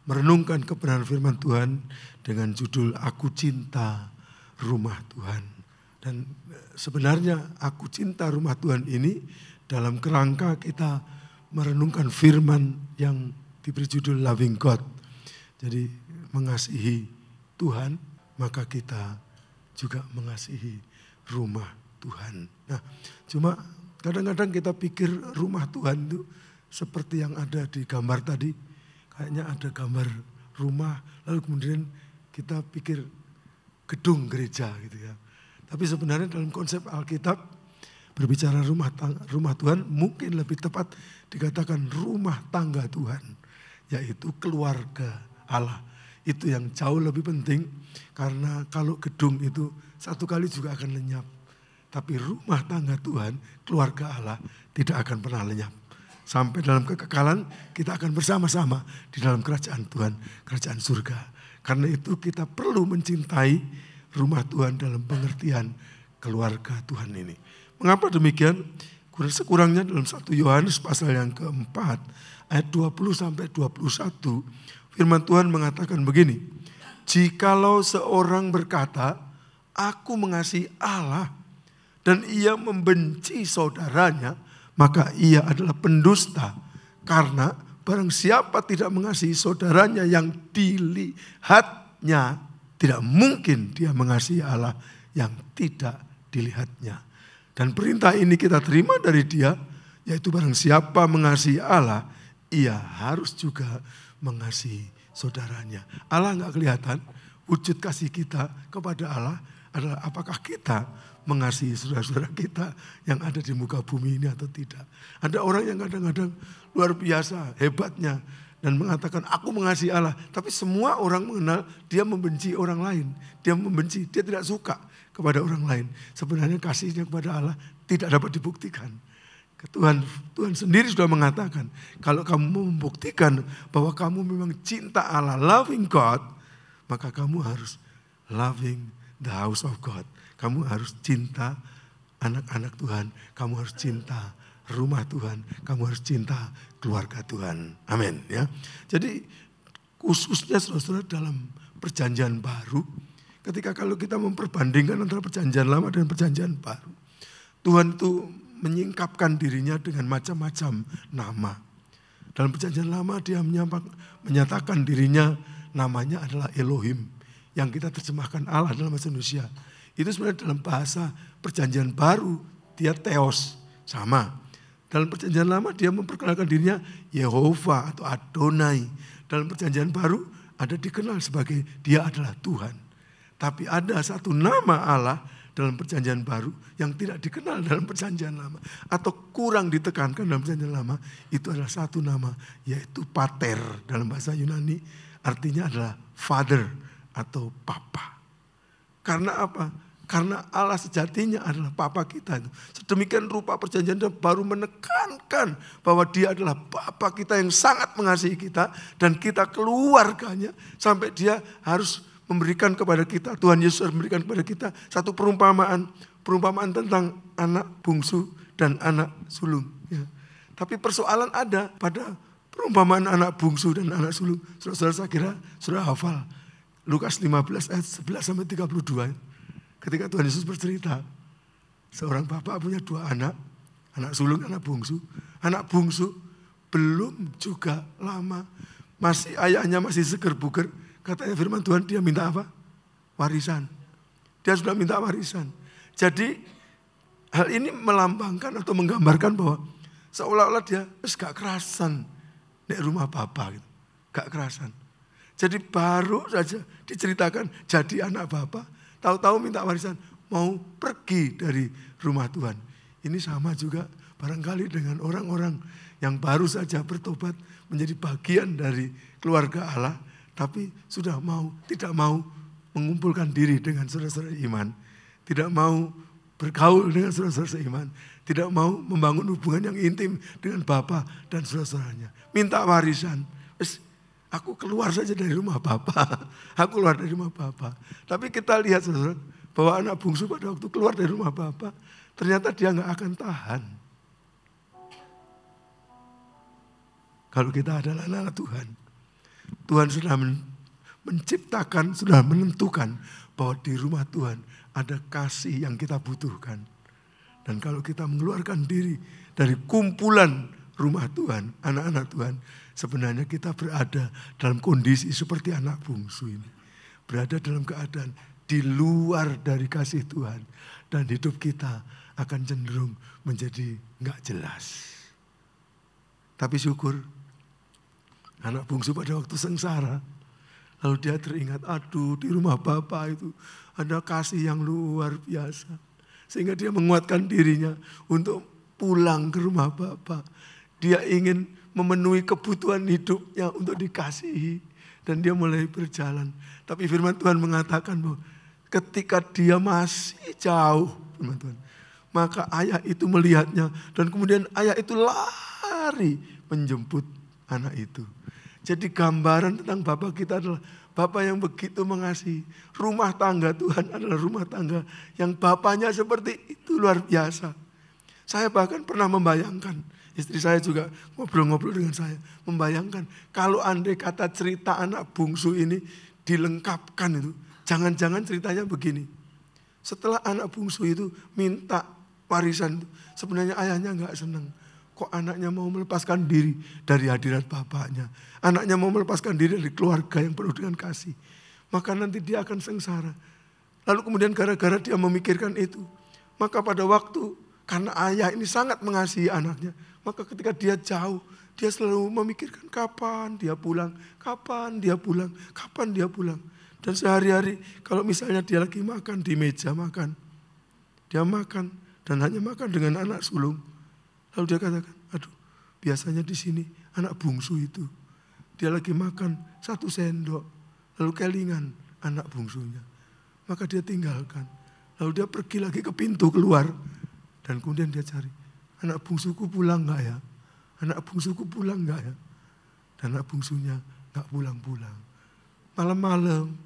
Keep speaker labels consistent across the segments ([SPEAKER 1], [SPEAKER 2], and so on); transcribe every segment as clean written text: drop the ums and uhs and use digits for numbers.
[SPEAKER 1] merenungkan kebenaran firman Tuhan dengan judul Aku Cinta Rumah Tuhan. Dan sebenarnya Aku Cinta Rumah Tuhan ini dalam kerangka kita merenungkan firman yang diberi judul Loving God. Jadi mengasihi Tuhan, maka kita juga mengasihi rumah Tuhan. Nah, cuma kadang-kadang kita pikir rumah Tuhan itu seperti yang ada di gambar tadi. Kayaknya ada gambar rumah, lalu kemudian kita pikir gedung gereja gitu ya. Tapi sebenarnya dalam konsep Alkitab berbicara rumah Tuhan mungkin lebih tepat dikatakan rumah tangga Tuhan, yaitu keluarga Allah. Itu yang jauh lebih penting karena kalau gedung itu satu kali juga akan lenyap. Tapi rumah tangga Tuhan, keluarga Allah tidak akan pernah lenyap. Sampai dalam kekekalan kita akan bersama-sama di dalam kerajaan Tuhan, kerajaan surga. Karena itu kita perlu mencintai rumah Tuhan dalam pengertian keluarga Tuhan ini. Mengapa demikian? Sekurangnya dalam 1 Yohanes pasal yang keempat, ayat 20-21, firman Tuhan mengatakan begini. Jikalau seorang berkata, aku mengasihi Allah, dan ia membenci saudaranya, maka ia adalah pendusta. Karena barang siapa tidak mengasihi saudaranya yang dilihatnya, tidak mungkin dia mengasihi Allah yang tidak dilihatnya. Dan perintah ini kita terima dari dia, yaitu barang siapa mengasihi Allah, ia harus juga mengasihi saudaranya. Allah enggak kelihatan, wujud kasih kita kepada Allah adalah apakah kita mengasihi saudara-saudara kita yang ada di muka bumi ini atau tidak. Ada orang yang kadang-kadang luar biasa hebatnya dan mengatakan aku mengasihi Allah. Tapi semua orang mengenal dia membenci orang lain. Dia membenci, dia tidak suka kepada orang lain. Sebenarnya kasihnya kepada Allah tidak dapat dibuktikan. Tuhan sendiri sudah mengatakan kalau kamu mau membuktikan bahwa kamu memang cinta Allah, loving God, maka kamu harus loving the house of God. Kamu harus cinta anak-anak Tuhan. Kamu harus cinta rumah Tuhan. Kamu harus cinta keluarga Tuhan. Amin. Ya. Jadi khususnya saudara-saudara dalam perjanjian baru. Ketika kalau kita memperbandingkan antara perjanjian lama dan perjanjian baru. Tuhan itu menyingkapkan dirinya dengan macam-macam nama. Dalam perjanjian lama dia menyatakan dirinya namanya adalah Elohim. Yang kita terjemahkan Allah dalam bahasa Indonesia. Itu sebenarnya dalam bahasa perjanjian baru dia Theos, sama. Dalam perjanjian lama dia memperkenalkan dirinya Yehova atau Adonai. Dalam perjanjian baru ada dikenal sebagai dia adalah Tuhan. Tapi ada satu nama Allah dalam perjanjian baru yang tidak dikenal dalam perjanjian lama. Atau kurang ditekankan dalam perjanjian lama. Itu adalah satu nama yaitu Pater dalam bahasa Yunani. Artinya adalah Father atau Papa. Karena apa? Karena Allah sejatinya adalah Papa kita. Sedemikian rupa perjanjian baru menekankan bahwa dia adalah Bapa kita yang sangat mengasihi kita. Dan kita keluarganya sampai dia harus memberikan kepada kita. Tuhan Yesus memberikan kepada kita satu perumpamaan. Perumpamaan tentang anak bungsu dan anak sulung. Ya. Tapi persoalan ada pada perumpamaan anak bungsu dan anak sulung. Saudara-saudara saya kira sudah hafal. Lukas 15 ayat 11-32. Ketika Tuhan Yesus bercerita, seorang bapak punya 2 anak, anak sulung, anak bungsu. Anak bungsu belum juga lama, ayahnya masih seger buger. Katanya firman Tuhan dia minta apa? Warisan. Dia sudah minta warisan. Jadi hal ini melambangkan atau menggambarkan bahwa seolah-olah dia gak kerasan di rumah bapak gitu. Gak kerasan. Jadi baru saja diceritakan jadi anak bapak, tahu-tahu minta warisan, mau pergi dari rumah Tuhan. Ini sama juga barangkali dengan orang-orang yang baru saja bertobat menjadi bagian dari keluarga Allah, tapi sudah tidak mau mengumpulkan diri dengan saudara-saudara iman, tidak mau bergaul dengan saudara-saudara seiman, tidak mau membangun hubungan yang intim dengan Bapa dan saudara-saudaranya. Minta warisan. Aku keluar saja dari rumah Bapa. Aku keluar dari rumah Bapa. Tapi kita lihat saudara, bahwa anak bungsu pada waktu keluar dari rumah Bapa, ternyata dia gak akan tahan. Kalau kita adalah anak Tuhan. Tuhan sudah menciptakan, sudah menentukan bahwa di rumah Tuhan ada kasih yang kita butuhkan. Dan kalau kita mengeluarkan diri dari kumpulan rumah Tuhan, anak-anak Tuhan, sebenarnya kita berada dalam kondisi seperti anak bungsu ini. Berada dalam keadaan di luar dari kasih Tuhan. Dan hidup kita akan cenderung menjadi enggak jelas. Tapi syukur, anak bungsu pada waktu sengsara, lalu dia teringat, aduh di rumah Bapak itu ada kasih yang luar biasa. Sehingga dia menguatkan dirinya untuk pulang ke rumah Bapak. Dia ingin memenuhi kebutuhan hidupnya untuk dikasihi. Dan dia mulai berjalan. Tapi firman Tuhan mengatakan bahwa ketika dia masih jauh, firman Tuhan, maka ayah itu melihatnya. Dan kemudian ayah itu lari menjemput anak itu. Jadi gambaran tentang Bapa kita adalah Bapa yang begitu mengasihi. Rumah tangga Tuhan adalah rumah tangga yang Bapanya seperti itu, luar biasa. Saya bahkan pernah membayangkan, istri saya juga ngobrol-ngobrol dengan saya, membayangkan kalau andai kata cerita anak bungsu ini dilengkapkan itu, jangan-jangan ceritanya begini. Setelah anak bungsu itu minta warisan, sebenarnya ayahnya enggak senang. Kok anaknya mau melepaskan diri dari hadirat bapaknya. Anaknya mau melepaskan diri dari keluarga yang penuh dengan kasih. Maka nanti dia akan sengsara. Lalu kemudian gara-gara dia memikirkan itu. Maka pada waktu, karena ayah ini sangat mengasihi anaknya. Maka ketika dia jauh, dia selalu memikirkan kapan dia pulang. Kapan dia pulang, kapan dia pulang. Dan sehari-hari kalau misalnya dia lagi makan di meja makan. Dia makan dan hanya makan dengan anak sulung. Lalu dia katakan, aduh biasanya di sini anak bungsu itu. Dia lagi makan 1 sendok. Lalu kelingan anak bungsunya. Maka dia tinggalkan. Lalu dia pergi lagi ke pintu keluar. Dan kemudian dia cari, anak bungsuku pulang gak ya? Anak bungsuku pulang gak ya? Dan anak bungsunya gak pulang-pulang. Malam-malam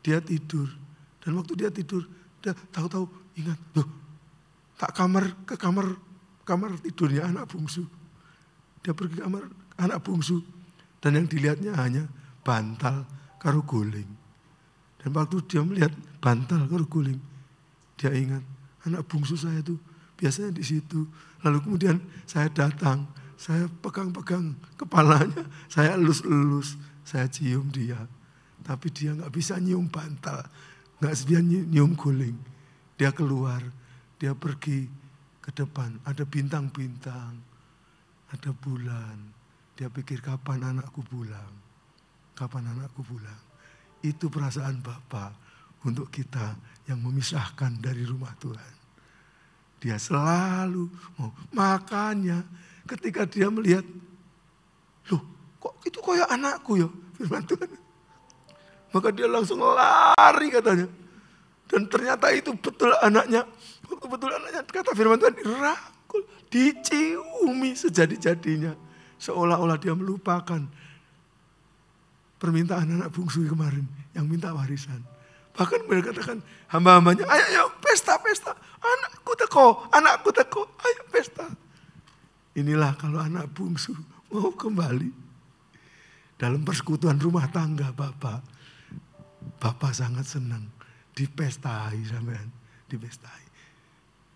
[SPEAKER 1] dia tidur. Dan waktu dia tidur, dia tahu-tahu ingat, loh tak ke kamar tidurnya anak bungsu. Dia pergi ke kamar anak bungsu. Dan yang dilihatnya hanya bantal karo guling. Dan waktu dia melihat bantal karo guling, dia ingat anak bungsu saya itu biasanya di situ. Lalu kemudian saya datang, saya pegang-pegang kepalanya, saya elus-elus, saya cium dia. Tapi dia gak bisa nyium bantal, gak bisa nyium guling. Dia keluar, dia pergi ke depan, ada bintang-bintang, ada bulan. Dia pikir kapan anakku pulang, kapan anakku pulang. Itu perasaan Bapa untuk kita yang memisahkan dari rumah Tuhan. Dia selalu mau, makanya ketika dia melihat, loh kok itu kayak anakku ya, firman Tuhan. Maka dia langsung lari katanya. Dan ternyata itu betul anaknya. Waktu betul anaknya, kata firman Tuhan, dirangkul, diciumi sejadi-jadinya. Seolah-olah dia melupakan permintaan anak bungsu kemarin yang minta warisan. Bahkan mereka katakan hamba-hambanya, ayo pesta-pesta, anakku teko, ayo pesta. Inilah kalau anak bungsu mau kembali. Dalam persekutuan rumah tangga Bapak sangat senang dipestai sampean, dipestai.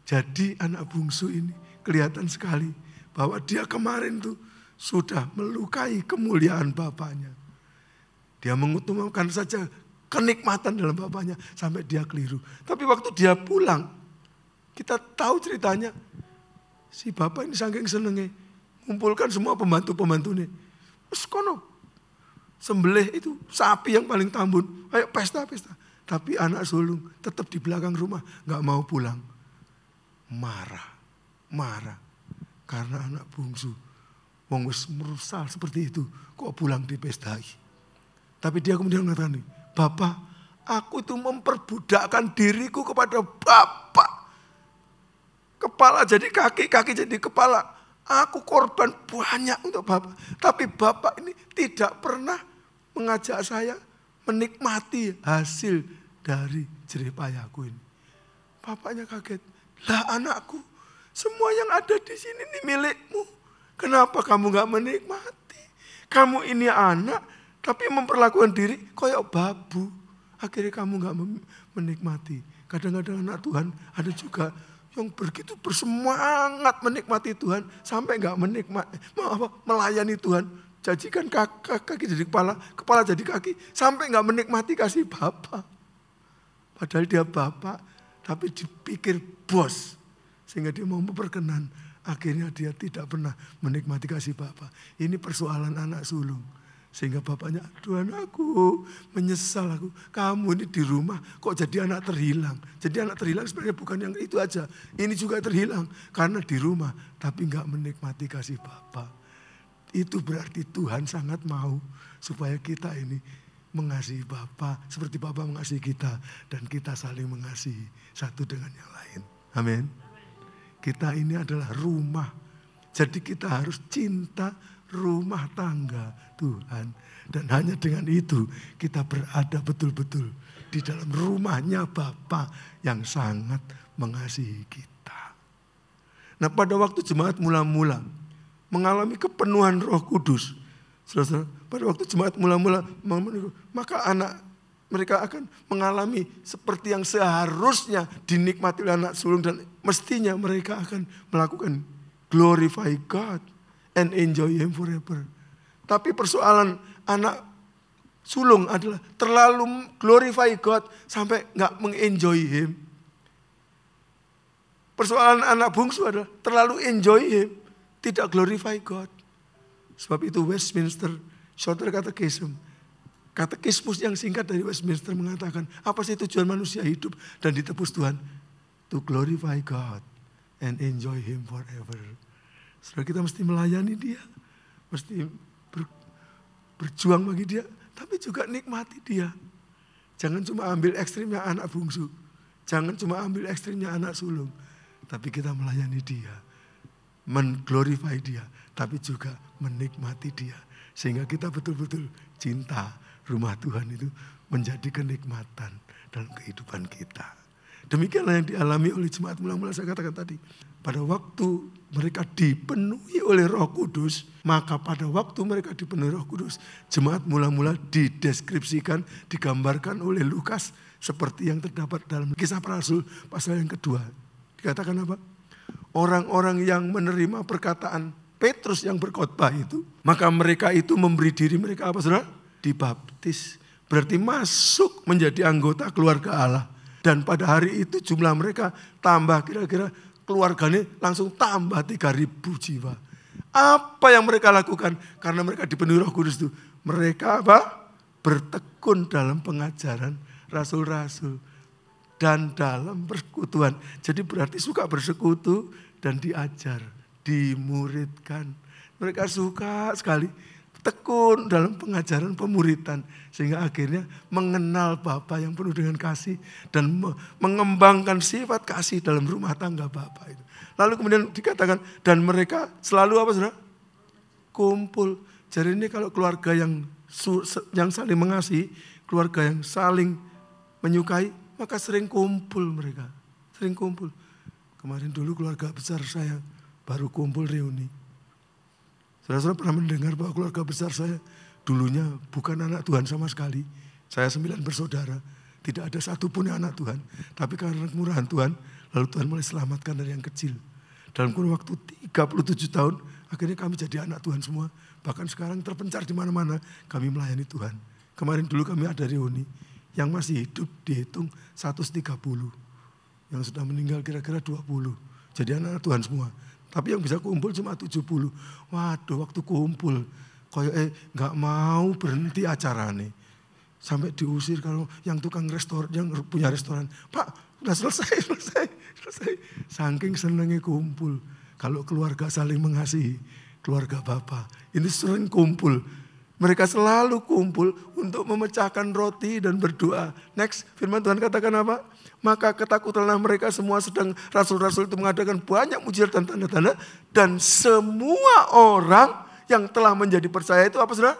[SPEAKER 1] Jadi anak bungsu ini kelihatan sekali bahwa dia kemarin tuh sudah melukai kemuliaan bapaknya. Dia mengutamakan saja kenikmatan dalam bapaknya sampai dia keliru. Tapi waktu dia pulang, kita tahu ceritanya, si bapak ini saking senengnya ngumpulkan semua pembantu-pembantunya. Terus kono sembelih itu sapi yang paling tambun, ayo pesta-pesta. Tapi anak sulung tetap di belakang rumah, gak mau pulang. Marah. Karena anak bungsu, wong wis merusak seperti itu, kok pulang dipestai. Tapi dia kemudian mengatakan, Bapak, aku itu memperbudakkan diriku kepada Bapak. Kepala jadi kaki, kaki jadi kepala. Aku korban banyak untuk Bapak. Tapi Bapak ini tidak pernah mengajak saya menikmati hasil dari jerih payahku ini. Bapaknya kaget. Lah anakku, semua yang ada di sini ini milikmu. Kenapa kamu gak menikmati? Kamu ini anak Tapi memperlakukan diri kayak babu. Akhirnya kamu gak menikmati. Kadang-kadang anak Tuhan ada juga yang begitu bersemangat menikmati Tuhan. Sampai gak melayani Tuhan. Jadikan kaki jadi kepala, kepala jadi kaki. Sampai gak menikmati kasih Bapa. Padahal dia Bapa, tapi dipikir bos. Sehingga dia mau memperkenan. Akhirnya dia tidak pernah menikmati kasih Bapa. Ini persoalan anak sulung. Sehingga bapaknya, Tuhan aku menyesal aku. Kamu ini di rumah kok jadi anak terhilang. Jadi anak terhilang sebenarnya bukan yang itu aja. Ini juga terhilang karena di rumah. Tapi gak menikmati kasih Bapa. Itu berarti Tuhan sangat mau supaya kita ini mengasihi Bapa. Seperti Bapa mengasihi kita. Dan kita saling mengasihi satu dengan yang lain. Amin. Kita ini adalah rumah. Jadi kita harus cinta rumah tangga Tuhan. Dan hanya dengan itu kita berada betul-betul di dalam rumahnya Bapa yang sangat mengasihi kita. Nah pada waktu jemaat mula-mula mengalami kepenuhan Roh Kudus. Saudara, pada waktu jemaat mula-mula maka anak mereka akan mengalami seperti yang seharusnya dinikmati oleh anak sulung. Dan mestinya mereka akan melakukan glorify God and enjoy Him forever. Tapi persoalan anak sulung adalah terlalu glorify God sampai gak mengenjoy Him. Persoalan anak bungsu adalah terlalu enjoy Him, tidak glorify God. Sebab itu Westminster Shorter Catechism, katekismus yang singkat dari Westminster mengatakan, apa sih tujuan manusia hidup dan ditebus Tuhan? To glorify God and enjoy Him forever. Saudara, kita mesti melayani Dia, mesti berjuang bagi Dia, tapi juga nikmati Dia. Jangan cuma ambil ekstrimnya anak bungsu, jangan cuma ambil ekstrimnya anak sulung, tapi kita melayani Dia, mengglorify Dia, tapi juga menikmati Dia. Sehingga kita betul-betul cinta rumah Tuhan itu menjadi kenikmatan dalam kehidupan kita. Demikianlah yang dialami oleh jemaat mula-mula saya katakan tadi. Pada waktu mereka dipenuhi oleh Roh Kudus, maka pada waktu mereka dipenuhi Roh Kudus, jemaat mula-mula dideskripsikan, digambarkan oleh Lukas seperti yang terdapat dalam Kisah Para Rasul pasal yang kedua. Dikatakan apa? Orang-orang yang menerima perkataan Petrus yang berkhotbah itu, maka mereka itu memberi diri mereka apa saudara? Dibaptis. Berarti masuk menjadi anggota keluarga Allah. Dan pada hari itu jumlah mereka tambah kira-kira keluarganya langsung tambah 3.000 jiwa. Apa yang mereka lakukan? Karena mereka dipenuhi Roh Kudus itu. Mereka apa? Bertekun dalam pengajaran rasul-rasul. Dan dalam persekutuan. Jadi berarti suka bersekutu dan diajar. Dimuridkan. Mereka suka sekali tekun dalam pengajaran pemuritan. Sehingga akhirnya mengenal Bapa yang penuh dengan kasih. Dan mengembangkan sifat kasih dalam rumah tangga Bapa itu. Lalu kemudian dikatakan, dan mereka selalu apa saudara? Kumpul. Jadi ini kalau keluarga yang saling mengasihi, keluarga yang saling menyukai, maka sering kumpul mereka. Sering kumpul. Kemarin dulu keluarga besar saya baru kumpul reuni. Saudara-saudara pernah mendengar bahwa keluarga besar saya dulunya bukan anak Tuhan sama sekali. Saya 9 bersaudara. Tidak ada satupun yang anak Tuhan. Tapi karena kemurahan Tuhan, lalu Tuhan mulai selamatkan dari yang kecil. Dalam kurun waktu 37 tahun, akhirnya kami jadi anak Tuhan semua. Bahkan sekarang terpencar di mana-mana, kami melayani Tuhan. Kemarin dulu kami ada reuni. Yang masih hidup dihitung 130. Yang sudah meninggal kira-kira 20. Jadi anak-anak Tuhan semua. Tapi yang bisa kumpul cuma 70. Waduh, waktu kumpul kayak nggak mau berhenti acara nih. Sampai diusir kalau yang tukang restoran, yang punya restoran. Pak, udah selesai. Saking senangnya kumpul. Kalau keluarga saling mengasihi, keluarga Bapa. Ini sering kumpul. Mereka selalu kumpul untuk memecahkan roti dan berdoa. Next, firman Tuhan katakan apa? Maka ketakutanlah mereka semua, sedang rasul-rasul itu mengadakan banyak mujizat dan tanda-tanda. Dan semua orang yang telah menjadi percaya itu apa saudara?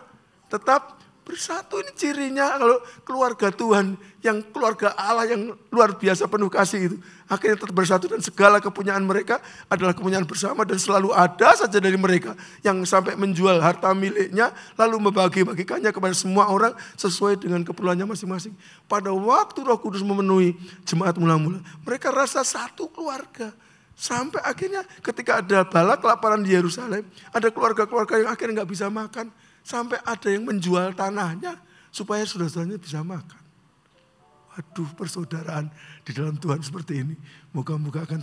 [SPEAKER 1] Tetap Bersatu ini cirinya kalau keluarga Tuhan, yang keluarga Allah yang luar biasa penuh kasih itu. Akhirnya tetap bersatu dan segala kepunyaan mereka adalah kepunyaan bersama. Dan selalu ada saja dari mereka yang sampai menjual harta miliknya lalu membagi-bagikannya kepada semua orang sesuai dengan keperluannya masing-masing. Pada waktu Roh Kudus memenuhi jemaat mula-mula, mereka rasa satu keluarga. Sampai akhirnya ketika ada bala kelaparan di Yerusalem, ada keluarga-keluarga yang akhirnya nggak bisa makan. Sampai ada yang menjual tanahnya supaya saudara-saudaranya bisa makan. Waduh, persaudaraan di dalam Tuhan seperti ini. Moga-moga akan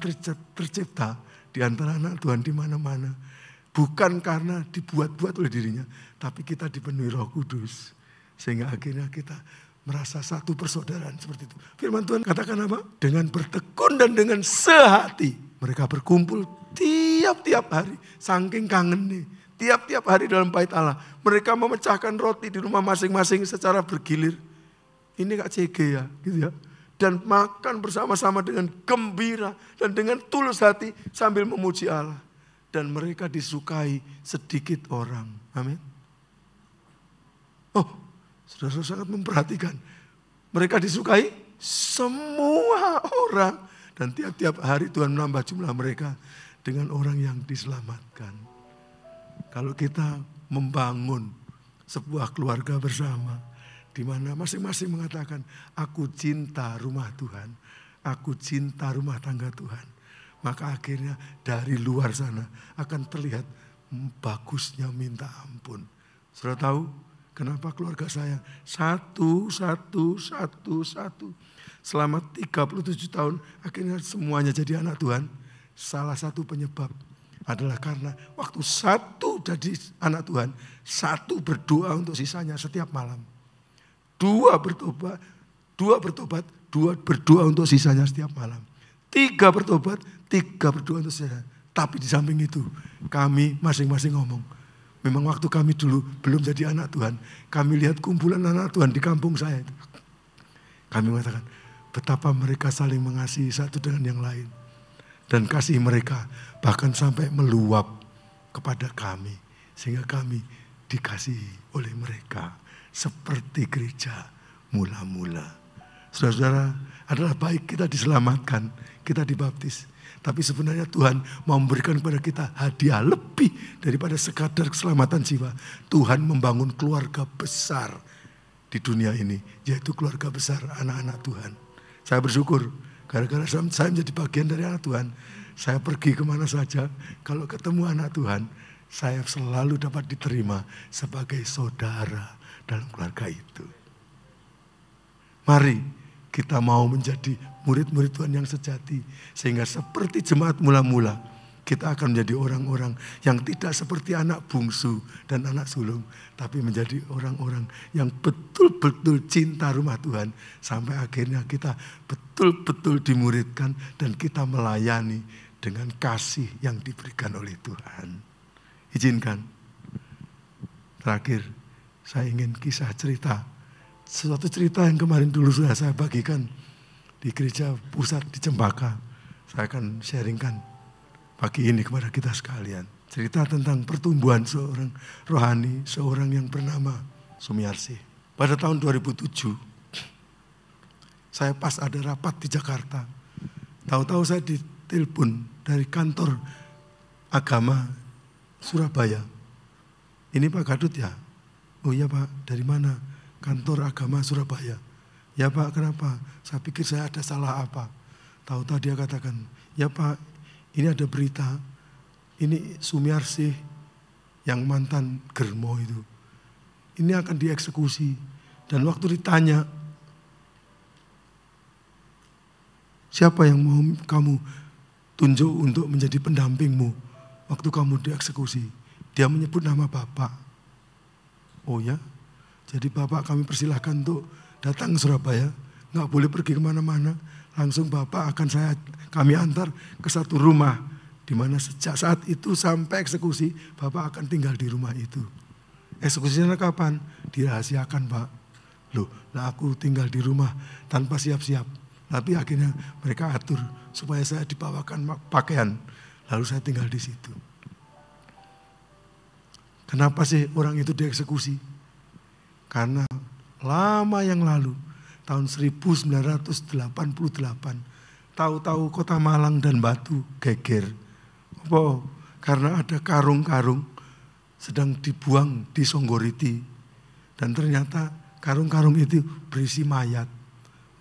[SPEAKER 1] tercipta di antara anak Tuhan di mana-mana. Bukan karena dibuat-buat oleh dirinya, tapi kita dipenuhi Roh Kudus. Sehingga akhirnya kita merasa satu persaudaraan seperti itu. Firman Tuhan katakan apa? Dengan bertekun dan dengan sehati. Mereka berkumpul tiap-tiap hari. Saking kangen nih. Tiap-tiap hari dalam bait Allah. Mereka memecahkan roti di rumah masing-masing secara bergilir. Ini Kak CG ya, gitu ya. Dan makan bersama-sama dengan gembira dan dengan tulus hati sambil memuji Allah. Dan mereka disukai sedikit orang. Amin. Oh, saudara sangat memperhatikan. Mereka disukai semua orang. Dan tiap-tiap hari Tuhan menambah jumlah mereka dengan orang yang diselamatkan. Kalau kita membangun sebuah keluarga bersama, di mana masing-masing mengatakan, aku cinta rumah Tuhan, aku cinta rumah tangga Tuhan. Maka akhirnya dari luar sana akan terlihat bagusnya minta ampun. Sudah tahu kenapa keluarga saya satu. Selama 37 tahun akhirnya semuanya jadi anak Tuhan. Salah satu penyebab adalah karena waktu satu jadi anak Tuhan, satu berdoa untuk sisanya setiap malam. Dua bertobat, dua berdoa untuk sisanya setiap malam. Tiga bertobat, tiga berdoa untuk sisanya. Tapi di samping itu, kami masing-masing ngomong, memang waktu kami dulu belum jadi anak Tuhan, kami lihat kumpulan anak Tuhan di kampung saya itu. Kami mengatakan, betapa mereka saling mengasihi satu dengan yang lain. Dan kasih mereka bahkan sampai meluap kepada kami. Sehingga kami dikasihi oleh mereka. Seperti gereja mula-mula. Saudara-saudara, adalah baik kita diselamatkan, kita dibaptis. Tapi sebenarnya Tuhan mau memberikan kepada kita hadiah lebih daripada sekadar keselamatan jiwa. Tuhan membangun keluarga besar di dunia ini. Yaitu keluarga besar anak-anak Tuhan. Saya bersyukur. Gara-gara saya menjadi bagian dari anak Tuhan, saya pergi kemana saja, kalau ketemu anak Tuhan, saya selalu dapat diterima sebagai saudara dalam keluarga itu. Mari kita mau menjadi murid-murid Tuhan yang sejati, sehingga seperti jemaat mula-mula, kita akan menjadi orang-orang yang tidak seperti anak bungsu dan anak sulung, tapi menjadi orang-orang yang betul-betul cinta rumah Tuhan. Sampai akhirnya kita betul-betul dimuridkan dan kita melayani dengan kasih yang diberikan oleh Tuhan. Izinkan, terakhir saya ingin kisah cerita. Suatu cerita yang kemarin dulu sudah saya bagikan di gereja pusat di Cempaka. Saya akan sharingkan pagi ini kepada kita sekalian. Cerita tentang pertumbuhan seorang rohani, seorang yang bernama Sumiarsih. Pada tahun 2007, saya pas ada rapat di Jakarta. Tahu-tahu saya ditelepon dari kantor agama Surabaya. Ini Pak Gadut ya? Oh iya Pak, dari mana? Kantor agama Surabaya. Ya Pak, kenapa? Saya pikir saya ada salah apa. Tahu-tahu dia katakan, ya Pak, ini ada berita, ini Sumiarsih yang mantan Germo itu. Ini akan dieksekusi. Dan waktu ditanya, siapa yang mau kamu tunjuk untuk menjadi pendampingmu waktu kamu dieksekusi? Dia menyebut nama Bapak. Oh ya, jadi Bapak kami persilahkan untuk datang ke Surabaya. Nggak boleh pergi kemana-mana. Langsung Bapak akan kami antar ke satu rumah. Di mana sejak saat itu sampai eksekusi, Bapak akan tinggal di rumah itu. Eksekusinya kapan? Dirahasiakan Pak. Loh, lah aku tinggal di rumah tanpa siap-siap. Tapi akhirnya mereka atur supaya saya dibawakan pakaian. Lalu saya tinggal di situ. Kenapa sih orang itu dieksekusi? Karena lama yang lalu, tahun 1988, tahu-tahu kota Malang dan Batu geger. Apa? Karena ada karung-karung sedang dibuang di Songgoriti. Dan ternyata karung-karung itu berisi mayat.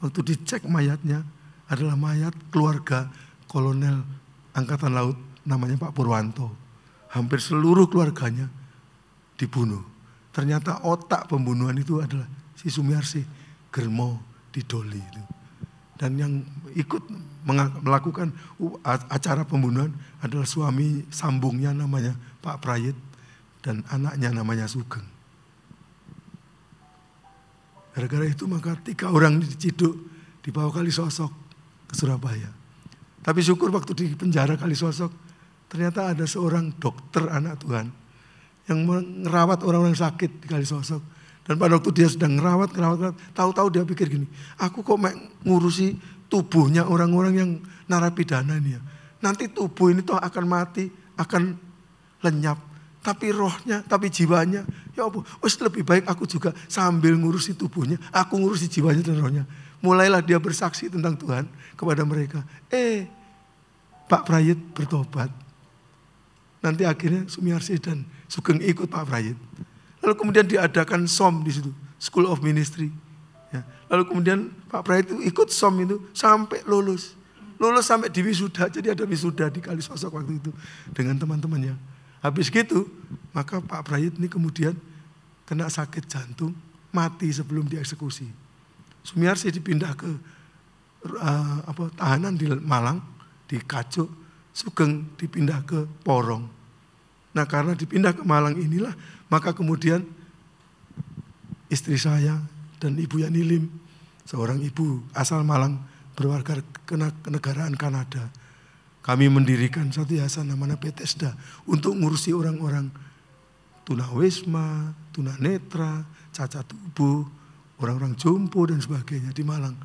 [SPEAKER 1] Waktu dicek mayatnya adalah mayat keluarga Kolonel Angkatan Laut namanya Pak Purwanto. Hampir seluruh keluarganya dibunuh. Ternyata otak pembunuhan itu adalah si Sumiarsi Germo di Doli itu. Dan yang ikut melakukan acara pembunuhan adalah suami sambungnya namanya Pak Prayit dan anaknya namanya Sugeng. Gara-gara itu maka 3 orang diciduk dibawa Kalisosok ke Surabaya. Tapi syukur waktu di penjara Kalisosok ternyata ada seorang dokter anak Tuhan yang merawat orang-orang sakit di Kalisosok. Dan pada waktu dia sedang ngerawat, tahu-tahu dia pikir gini, aku kok ngurusi tubuhnya orang-orang yang narapidana ini ya. Nanti tubuh ini toh akan mati, akan lenyap. Tapi rohnya, tapi jiwanya, ya apa? Lebih baik aku juga sambil ngurusi tubuhnya, aku ngurusi jiwanya dan rohnya. Mulailah dia bersaksi tentang Tuhan kepada mereka. Pak Prayit bertobat. Nanti akhirnya Sumiarsi dan Sugeng ikut Pak Prayit. Lalu kemudian diadakan SOM di situ, School of Ministry. Ya. Lalu kemudian Pak Prayit itu ikut SOM itu sampai lulus. Lulus sampai di wisuda, jadi ada wisuda di Kalisosok waktu itu dengan teman-temannya. Habis gitu, maka Pak Prayit ini kemudian kena sakit jantung, mati sebelum dieksekusi. Sumiarsi dipindah ke tahanan di Malang, di Kajuk. Sugeng dipindah ke Porong. Nah karena dipindah ke Malang inilah, maka kemudian istri saya dan Ibu Yani Lim, seorang ibu asal Malang berwarga kenegaraan Kanada. Kami mendirikan satu yayasan namanya Bethesda untuk ngurusi orang-orang tunawisma, tunanetra, cacat tubuh, orang-orang jompo dan sebagainya di Malang.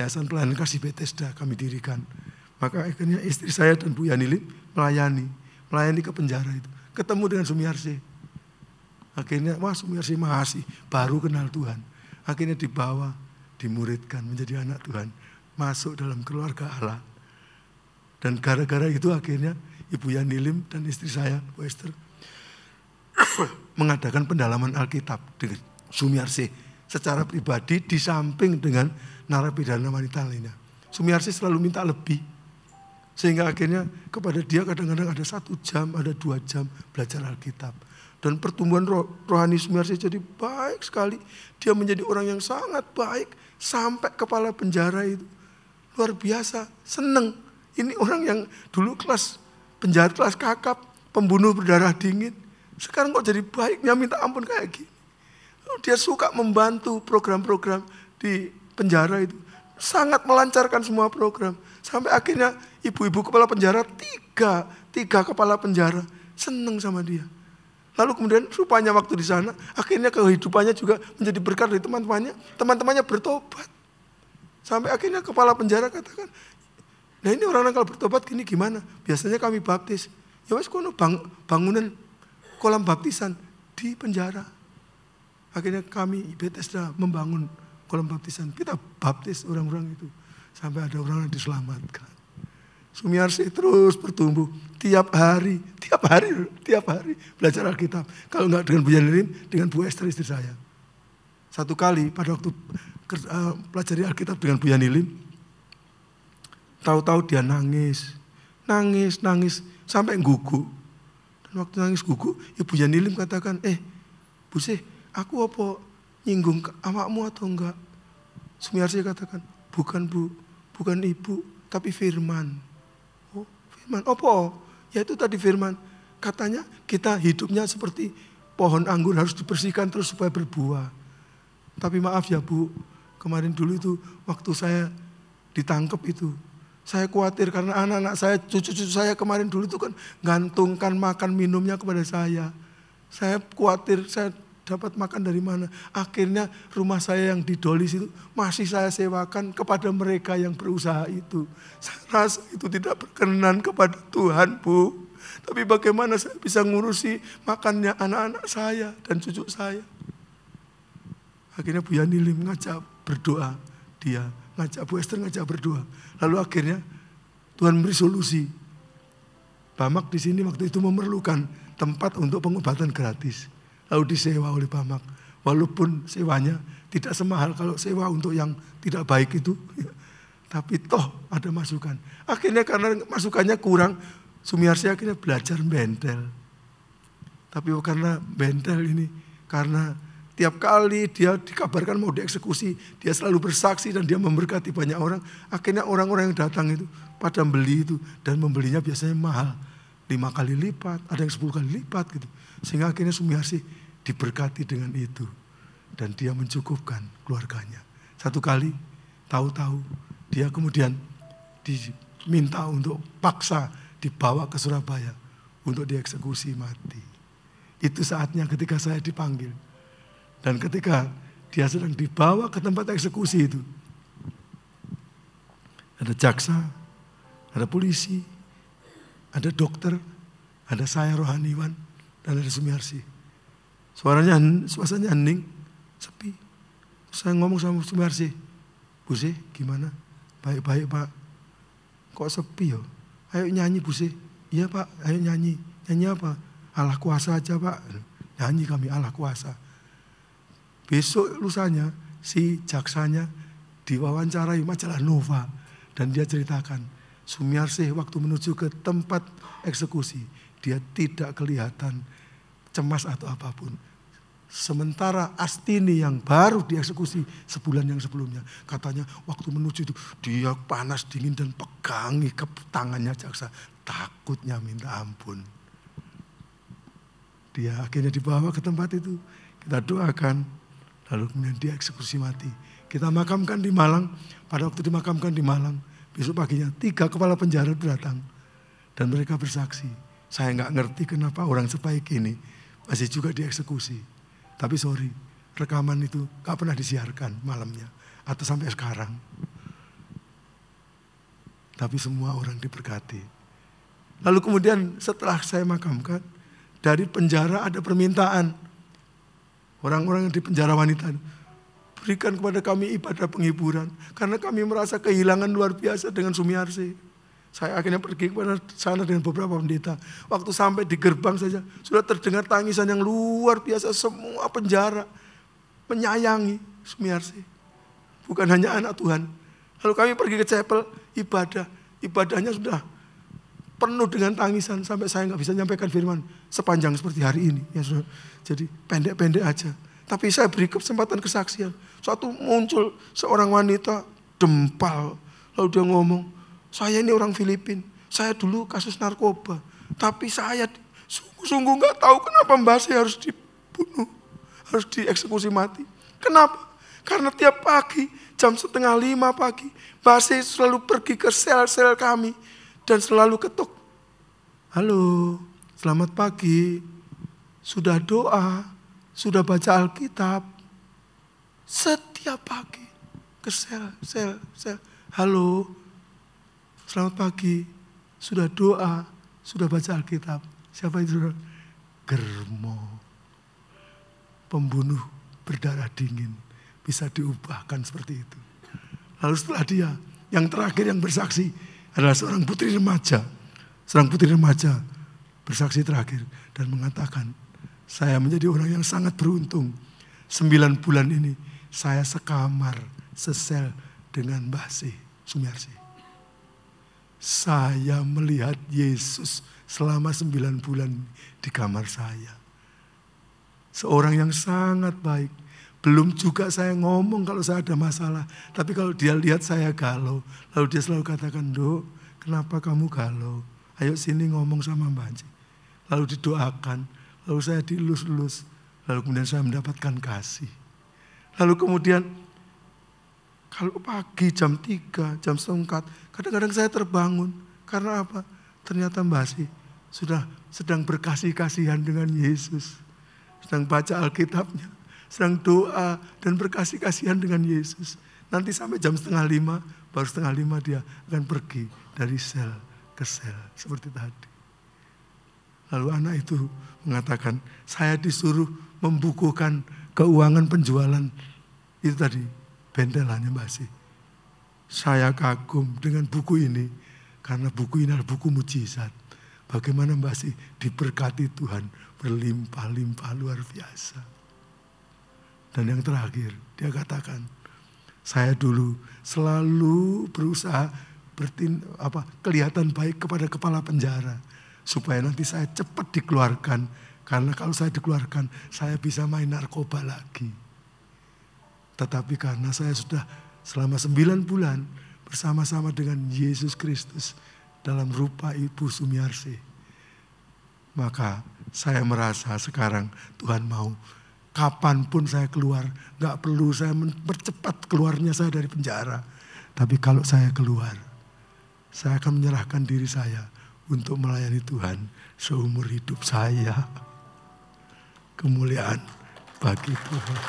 [SPEAKER 1] Yayasan Pelayanan Kasih Bethesda kami dirikan. Maka akhirnya istri saya dan Bu Yani Lim melayani ke penjara itu. Ketemu dengan Sumiarsi. Akhirnya, Sumiarsi masih baru kenal Tuhan. Akhirnya dibawa, dimuridkan menjadi anak Tuhan. Masuk dalam keluarga Allah. Dan gara-gara itu akhirnya Ibu Yani Lim dan istri saya, Bu Esther, mengadakan pendalaman Alkitab dengan Sumiarsi. Secara pribadi di samping dengan narapidana wanita lainnya. Sumiarsi selalu minta lebih. Sehingga akhirnya kepada dia kadang-kadang ada 1 jam, ada 2 jam belajar Alkitab. Dan pertumbuhan rohani Sumiarsi jadi baik sekali. Dia menjadi orang yang sangat baik. Sampai kepala penjara itu. Luar biasa, seneng. Ini orang yang dulu penjahat kelas kakap, pembunuh berdarah dingin. Sekarang kok jadi baiknya minta ampun kayak gini. Dia suka membantu program-program di penjara itu. Sangat melancarkan semua program. Sampai akhirnya ibu-ibu kepala penjara, tiga kepala penjara seneng sama dia. Lalu kemudian rupanya waktu di sana, akhirnya kehidupannya juga menjadi berkat dari teman-temannya. Teman-temannya bertobat. Sampai akhirnya kepala penjara katakan, nah ini orang-orang kalau bertobat gini gimana? Biasanya kami baptis. Ya wes kono bangunan kolam baptisan di penjara. Akhirnya kami Bethesda membangun kolam baptisan. Kita baptis orang-orang itu. Sampai ada orang yang diselamatkan. Sumiarsi terus bertumbuh. Tiap hari belajar Alkitab. Kalau enggak dengan Bu Yani Lim, dengan Bu Esther istri saya. Satu kali pada waktu pelajari Alkitab dengan Bu Yani Lim, tahu-tahu dia nangis sampai gugup. Dan waktu nangis gugup, Ibu Yani Lim katakan, Bu Sih, aku apa nyinggung awakmu atau enggak? Sumiarsi katakan, bukan Bu, bukan Ibu, tapi firman. Oh, firman, apa? Ya itu tadi firman. Katanya kita hidupnya seperti pohon anggur harus dibersihkan terus supaya berbuah. Tapi maaf ya Bu, kemarin dulu itu waktu saya ditangkap itu, saya khawatir karena anak-anak saya, cucu-cucu saya kemarin dulu itu kan gantungkan makan minumnya kepada saya. Saya khawatir saya dapat makan dari mana. Akhirnya rumah saya yang di Dolis itu masih saya sewakan kepada mereka yang berusaha itu. Saya rasa itu tidak berkenan kepada Tuhan, Bu. Tapi bagaimana saya bisa ngurusi makannya anak-anak saya dan cucu saya. Akhirnya Bu Yani Lim ngajak berdoa. Dia ngajak Bu Esther ngajak berdoa. Lalu akhirnya Tuhan beri solusi. Bamak di sini waktu itu memerlukan tempat untuk pengobatan gratis. Lalu disewa oleh Bamak. Walaupun sewanya tidak semahal kalau sewa untuk yang tidak baik itu. Tapi toh ada masukan. Akhirnya karena masukannya kurang, Sumiarsi akhirnya belajar bentel. Tapi karena bentel ini, karena tiap kali dia dikabarkan mau dieksekusi, dia selalu bersaksi dan dia memberkati banyak orang. Akhirnya orang-orang yang datang itu pada beli itu dan membelinya biasanya mahal. 5 kali lipat, ada yang 10 kali lipat gitu. Sehingga akhirnya Sumiarsi diberkati dengan itu. Dan dia mencukupkan keluarganya. Satu kali, tahu-tahu dia kemudian diminta untuk paksa dibawa ke Surabaya untuk dieksekusi mati. Itu saatnya ketika saya dipanggil. Dan ketika dia sedang dibawa ke tempat eksekusi itu, ada jaksa, ada polisi, ada dokter, ada saya rohaniwan, dan ada Sumiarsi. Suasananya hening, sepi. Saya ngomong sama Sumiarsi, Bu Se, gimana? Baik-baik Pak. Kok sepi ya? Ayo nyanyi Bu Se. Iya Pak, ayo nyanyi. Nyanyi apa? Allah kuasa aja Pak. Nyanyi kami Allah kuasa. Besok lusanya si jaksanya diwawancarai majalah Nova. Dan dia ceritakan, Sumiarsi waktu menuju ke tempat eksekusi, dia tidak kelihatan cemas atau apapun. Sementara Astini yang baru dieksekusi sebulan yang sebelumnya, katanya waktu menuju itu dia panas dingin dan pegangi ke tangannya jaksa. Takutnya minta ampun. Dia akhirnya dibawa ke tempat itu, kita doakan, lalu kemudian dia eksekusi mati. Kita makamkan di Malang, pada waktu dimakamkan di Malang, besok paginya 3 kepala penjara datang. Dan mereka bersaksi, saya nggak ngerti kenapa orang sebaik ini masih juga dieksekusi. Tapi sorry, rekaman itu nggak pernah disiarkan malamnya, atau sampai sekarang. Tapi semua orang diberkati. Lalu kemudian setelah saya makamkan, dari penjara ada permintaan. Orang-orang yang di penjara wanita, berikan kepada kami ibadah penghiburan. Karena kami merasa kehilangan luar biasa dengan Sumiarsi. Saya akhirnya pergi kepada sana dengan beberapa pendeta. Waktu sampai di gerbang saja, sudah terdengar tangisan yang luar biasa. Semua penjara menyayangi Sumiarsi. Bukan hanya anak Tuhan. Lalu kami pergi ke chapel, ibadah. Ibadahnya sudah penuh dengan tangisan sampai saya nggak bisa nyampaikan firman sepanjang seperti hari ini. Ya, jadi pendek-pendek aja. Tapi saya beri kesempatan kesaksian. Suatu muncul seorang wanita dempal. Lalu dia ngomong, saya ini orang Filipina. Saya dulu kasus narkoba. Tapi saya sungguh-sungguh nggak tahu kenapa Mbak saya harus dibunuh. Harus dieksekusi mati. Kenapa? Karena tiap pagi jam 4:30 pagi Mbak saya selalu pergi ke sel-sel kami. Dan selalu ketuk. Halo, selamat pagi. Sudah doa, sudah baca Alkitab. Setiap pagi ke sel. Halo, selamat pagi. Sudah doa, sudah baca Alkitab. Siapa itu? Germo. Pembunuh berdarah dingin. Bisa diubahkan seperti itu. Lalu setelah dia, yang terakhir yang bersaksi adalah seorang putri remaja. Seorang putri remaja bersaksi terakhir dan mengatakan, saya menjadi orang yang sangat beruntung. 9 bulan ini saya sekamar, sesel dengan Mbah Sumiarsi. Saya melihat Yesus selama 9 bulan di kamar saya. Seorang yang sangat baik. Belum juga saya ngomong kalau saya ada masalah. Tapi kalau dia lihat saya galau, lalu dia selalu katakan, Dok, kenapa kamu galau? Ayo sini ngomong sama Mbak Anci. Lalu didoakan, lalu saya dielus-elus. Lalu kemudian saya mendapatkan kasih. Lalu kemudian, kalau pagi jam 3, jam 4, kadang-kadang saya terbangun. Karena apa? Ternyata Mbak Anci sudah sedang berkasih-kasihan dengan Yesus. Sedang baca Alkitabnya. Sedang doa dan berkasih-kasihan dengan Yesus. Nanti sampai jam 4:30, baru 4:30 dia akan pergi dari sel ke sel seperti tadi. Lalu anak itu mengatakan, saya disuruh membukukan keuangan penjualan Itu tadi bendelannya Mbak Si. Saya kagum dengan buku ini karena buku ini adalah buku mujizat. Bagaimana Mbak Si diberkati Tuhan berlimpah-limpah luar biasa. Dan yang terakhir dia katakan, saya dulu selalu berusaha kelihatan baik kepada kepala penjara. Supaya nanti saya cepat dikeluarkan. Karena kalau saya dikeluarkan saya bisa main narkoba lagi. Tetapi karena saya sudah selama 9 bulan bersama-sama dengan Yesus Kristus dalam rupa Ibu Sumiarsi, maka saya merasa sekarang Tuhan mau kapanpun saya keluar, gak perlu saya mempercepat keluarnya saya dari penjara. Tapi kalau saya keluar, saya akan menyerahkan diri saya untuk melayani Tuhan seumur hidup saya. Kemuliaan bagi Tuhan.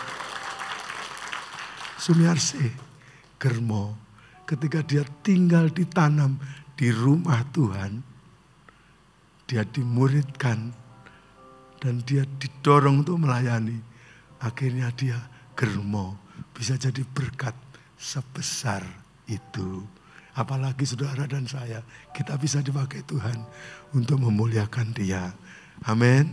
[SPEAKER 1] Sumiarsi Germo, ketika dia tinggal ditanam di rumah Tuhan, dia dimuridkan dan dia didorong untuk melayani. Akhirnya dia Germo bisa jadi berkat sebesar itu. Apalagi saudara dan saya, kita bisa dipakai Tuhan untuk memuliakan Dia. Amin.